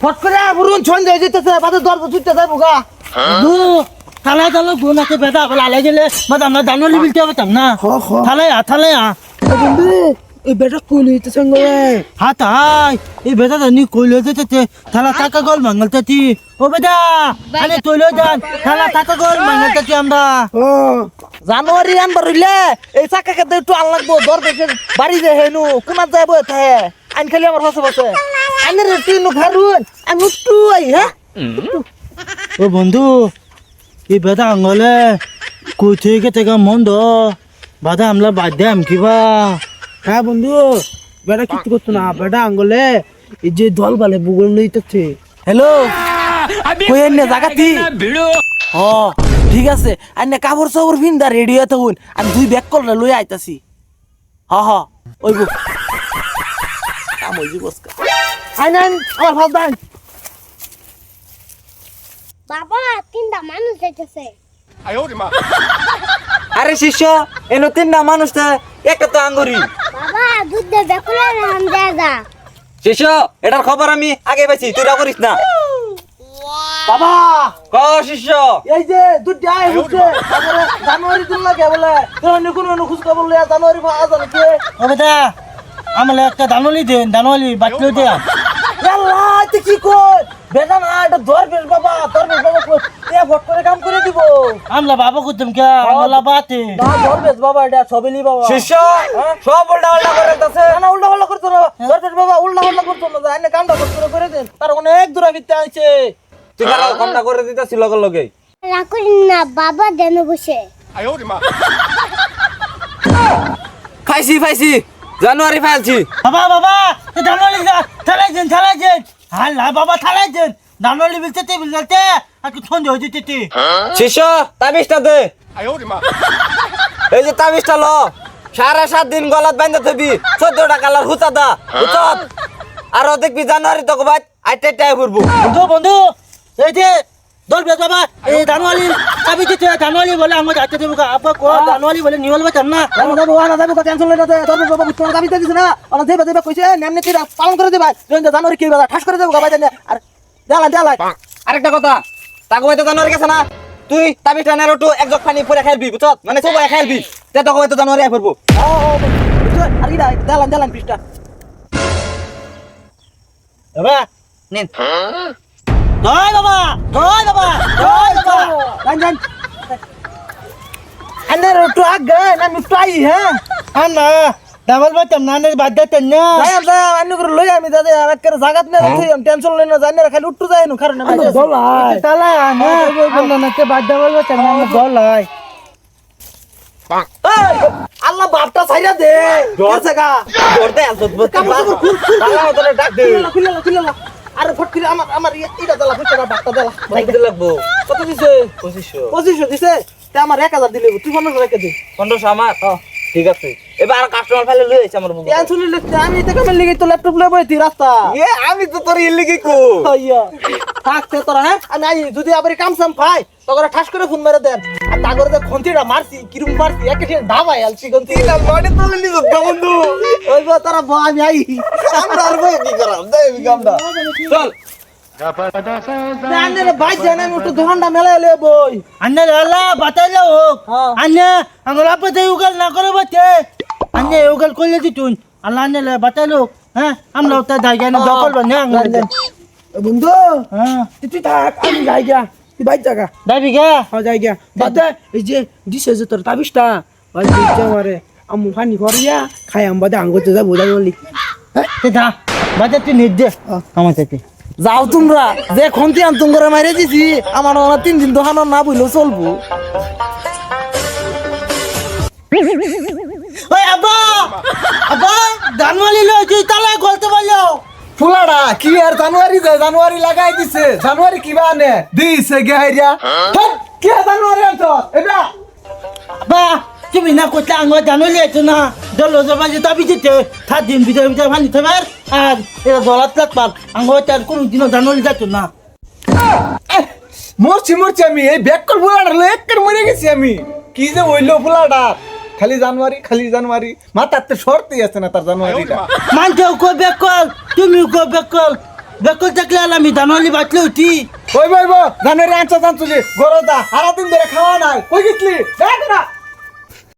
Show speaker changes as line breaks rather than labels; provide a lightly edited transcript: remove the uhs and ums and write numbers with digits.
ফট করে বুরুন ছন দিয়ে যেতেছে বাদে দরজা ছুটতে যাবো গা থালায় তালো গুণ আছে বেটা বলে আলাই গেলে বাদ আমরা দানুয়ালি বিলতে পারতাম না থালায় বন্ধু এই বেটা কইল হইতে সঙ্গে হাত হাই এই বেটা জানি কইল হইতে থালা টাকা গোল মাঙ্গলতাতি ও বেটা আরে তইলো যান থালা টাকা গোল মাঙ্গলতাতি আমরা জানুয়ারি আনবার হইলে এই চাকা খেতে একটু আন লাগবো দর বেশি বাড়ি যায় হেনু কোনাত যাইবো এতে আইন খালি আমার হাসে বসে আইনের টিনু খারুন আমি একটু আই হ্যাঁ ও বন্ধু এই বেটা আঙ্গলে কই থেকে থেকে মন্দ বাধা আমলা বাদ্যাম কিবা হ্যাঁ বন্ধু বেটা কিছু করতো না বেটা আঙ্গলে এই যে দল বালে বুগল লইতেছে হ্যালো কই এনে জাগাতি ও ঠিক আছে আইনে কাপড় সাপড় ভিন্দা রেডি হতে হইন আমি দুই ব্যাগ কল লই আইতাছি হ ওইবো কাম হইজি বসকা আইনান আমার ভাত দান
বাবা তিনটা মানুষ যাইতেছে
আরে শিষ্য এনো তিনটা মানুষ একটা তো আঙ্গুরি
বাবা দুধ দে বেকুলা রাম দাদা
শিষ্য এটার খবর আমি আগে পাইছি তুই রাগ করিস না বাবা ক শিষ্য এই যে দুধ যায় হচ্ছে জানুয়ারি দিন লাগে বলে তোর কোনো খুশ খবর লয়া জানুয়ারি আজ নাকি ও বেটা আমলে একটা দানুয়ালি দেন দানুয়ালি বাটলো দে আল্লাহ তুই কি কর বেটা না এটা ধরবেশ বাবা এ ভট করে কাম করে দিব আমলা বাবা কইতাম কে আমলা বাতে না ধরবেশ বাবা এটা সবেলি বাবা শিষ্য সব উল্টা উল্টা করতেছে না উল্টা উল্টা করছ না ধরবেশ বাবা উল্টা উল্টা করছ না জানে কামটা করে দেন তার অনেক দূর আগে আইছে তুই কামটা করে দিতাছি লগে লগে
রাখুন না বাবা দেন বসে
খাইছি জানুয়ারি ফাইলছি বাবা জানুয়ারি থালাইছেন হাল্লা বাবা থালাইছেন জানুয়ারি বিলতে আর কি সন্দেহ হইতে শিষ্য তাবিজটা দে এই যে তাবিজটা ল 7.5 দিন গলাত বাইন্ধা থবি 14টা কালার হুতা দা হুতত আর দেখবি জানুয়ারি তো বাদ আইটাই ঘুরবো বন্ধু এই যে দলবেশ বাবা এই জানুয়ারি তাবিজ দিতে জানুয়ারি বলে আমরা যাইতে দেব আপা কো জানুয়ারি বলে নিওল বাতাম না আমরা যাবো টেনশন লই না দলবেশ বাবা বুঝতে তাবিজ দিছ না ওরা দেবা কইছে নেমনে কি পালন করে দিবা জানুয়ারি কি বাবা ঠাস করে দেব বাবা জানে আর দেলা আরেকটা কথা তাকো হয়তো জানুয়ারি গেছে না তুই তাবিজটা নেরো তো এক জগ পানি পরে খাইবি বুঝছ মানে সবাই খাইবি তে তো হয়তো জানুয়ারি আই পড়বো আর কি দেলা পিস্টা বাবা নিন জয় বাবা জান আন্নার একটু আগে না মিটাই হ্যাঁ আন্না ডাবল বাতাম নানের বাদ্দাতেন না যাই আন্না করে লই আমি দাদা আর করে জাগাত না রাখি আমি টেনশন লই না জানি খালি উঠতে যায় না কারণ আমি বলাই তালা না আন্না না তে বাদ্দা বলবো তার নাম বলাই আল্লাহ বাপটা ছাইরা দে জোর জায়গা জোর দে আজত তালা ওদের ডাক দে খুলে আরে ফট করে আমার এটা দালা ফুটটা বাপটা দালা ভাইতে লাগবো কত দিছে 2500 দিছে তে আমার 1000 দিলে তুই 1500 রেখে দে 1500 আমার ঠিক আছে এবার আর কাস্টমার ফাইলে লই আইছে আমার বন্ধু টেনশন লিখতে আমি এটা কামে লাগি তো ল্যাপটপ লই বইতি রাস্তা আমি তো তোর ইল লাগি কো আইয়া থাকতে তোরা হ্যাঁ আমি যদি আবার কাম সাম পাই তগরে ঠাস করে ফোন মেরে দেন আর তাগরে যে খন্তিটা মারছি কিরম মারছি একে ধাবাই আলছি গন্তি না লড়ে তোলে নিছ বন্ধু ওই গো তোরা আমি আই আমরা আর বই কি করাম দেই কামটা চল আন্নের বাইক জানা মোটু দোকানটা মেলায় লয়ে বই আন্নের আল্লাহ বাতাইলো হোক আন্নে আঙ্গুল আপতে উগল না করে বতে আন্নে উগল কইলে দিতুন আল্লাহ আন্নে বাতাইলো হ্যাঁ আমরা ওটা জায়গা না দখল বানে আঙ্গুল বন্ধু হ্যাঁ তুই থাক আমি যাই গা তুই বাইক জায়গা যাবি গা হ্যাঁ যাই গা বাদে এই যে দিছে যে তোর তাবিজটা ভাই দিছে আমারে আমু ফানি করিয়া খাই আম বাদে আঙ্গুতে যাব যাই বলি হ্যাঁ তে দা বাদে তুই নিজ দে আমার থেকে যাও তোমরা যে খন্তি আন তোমরা মাইরে দিছি আমার 3 দিন দোকান না বইলো চলবো ওই আব্বা জানুয়ারি লইছি তালা গলতে বললো
ফুলাডা কি আর জানুয়ারি লাগাই দিছে জানুয়ারি কি বানে দিছে গাইরা কি জানুয়ারি আনতো এটা
আব্বা তুমি না কইতে আঙ্গ জানুয়ারি আইছো না দলো জমা যে তাবি দিতে 7 দিন ভিতরে ভানি তোমার আর এরা দলাত লাগপাল আঙ্গ তার কোন দিন জানুয়ারি যাইতো না
মরছি আমি এই ব্যাককল ফুলাডা লেক্কার মরে গেছি আমি কি যে হইলো ফুলাডা খালি জানুয়ারি মাথাতে শর্তই আছে না তার জানুয়ারিটা
মানতেও কই বেকল তুমি কই বেকল বেকুল থাকলে আমি জানুয়ারি বাঁচলে উঠি
ওই বই জানুয়ারি আনছা জানছুলি গরদা সারাদিন ধরে খাওয়া নাই কই গেছলি দেখ না